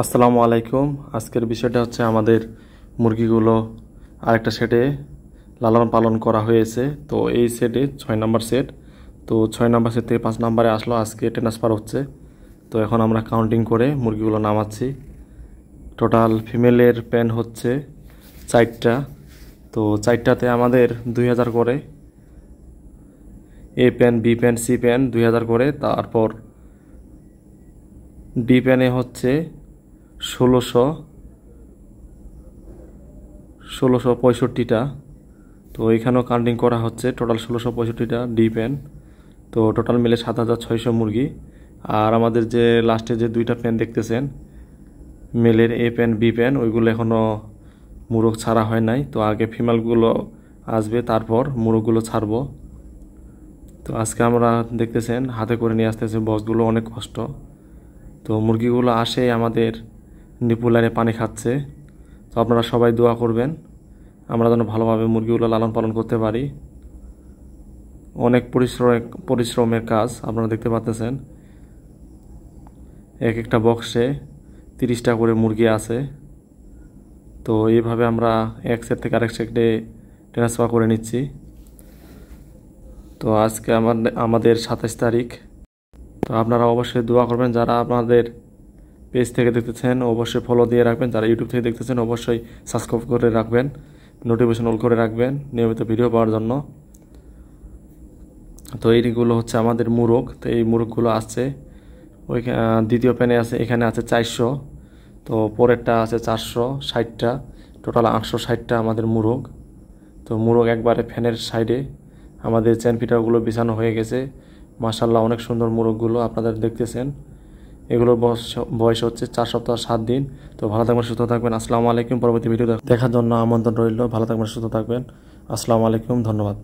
আসসালামু আলাইকুম। আজকের বিষয়টা হচ্ছে আমাদের মুরগিগুলো আরেকটা সেটে লালন পালন করা হয়েছে। তো এই সেটে 6 নম্বর সেট, তো 6 নম্বর সেট থেকে 5 নম্বরে আসলো, আজকে ট্রান্সফার হচ্ছে। তো এখন আমরা কাউন্টিং করে মুরগিগুলো নামাচ্ছি। টোটাল ফিমেলের প্যান হচ্ছে 4টা, তো 4টাতে আমাদের 2000 করে, A pan, B pan, C pan 2000 করে। তারপর ডি প্যানে হচ্ছে 1665টা। তো এখানেও কাউন্টিং করা হচ্ছে, টোটাল 1665টা ডি প্যান। তো টোটাল মিলে 7600 মুরগি। আর আমাদের যে লাস্টে যে 2টা প্যান দেখতেছেন মেলের, এ প্যান, বি প্যান, ওইগুলো এখনও মুরগ ছাড়া হয় নাই। তো আগে ফিমেলগুলো আসবে, তারপর মুরগগুলো ছাড়বো। তো আজকে আমরা দেখতেছেন হাতে করে নিয়ে আসতেছে, বক্সগুলো অনেক কষ্ট। তো মুরগিগুলো আসে আমাদের নিপু লাইনে পানি খাচ্ছে। তো আপনারা সবাই দোয়া করবেন আমরা যেন ভালোভাবে মুরগিগুলো লালন পালন করতে পারি। অনেক পরিশ্রমের কাজ, আপনারা দেখতে পাচ্ছেন এক একটা বক্সে 30টা করে মুরগি আছে। তো এইভাবে আমরা এক সেট থেকে আরেক সেটে ট্রান্সফার করে নিচ্ছি। তো আজকে আমাদের 27 তারিখ। তো আপনারা অবশ্যই দোয়া করবেন, যারা আপনাদের পেজ থেকে দেখতেছেন অবশ্যই ফলো দিয়ে রাখবেন, যারা ইউটিউব থেকে দেখতেছেন অবশ্যই সাবস্ক্রাইব করে রাখবেন, নোটিফিকেশন অল করে রাখবেন নিয়মিত ভিডিও পাওয়ার জন্য। তো এইগুলো হচ্ছে আমাদের মুরগ। তো এই মুরগগুলো আসছে ওই দ্বিতীয় প্যানে আছে, এখানে আছে 400, তো পরেরটা আছে 460টা, টোটাল 860টা আমাদের মুরগ। তো মুরগ একবারে ফ্যানের সাইডে আমাদের চেন ফিটারগুলো বিছানো হয়ে গেছে। মাশাআল্লাহ অনেক সুন্দর মুরগগুলো আপনাদের দেখতেছেন। এগুলোর বয়স হচ্ছে 4 সপ্তাহ 7 দিন। তো ভালো থাকবেন, সুস্থ থাকবেন। আসসালামু আলাইকুম। পরবর্তী ভিডিও দেখার জন্য আমন্ত্রণ রইল। ভালো থাকবেন, সুস্থ থাকবেন। আসসালামু আলাইকুম, ধন্যবাদ।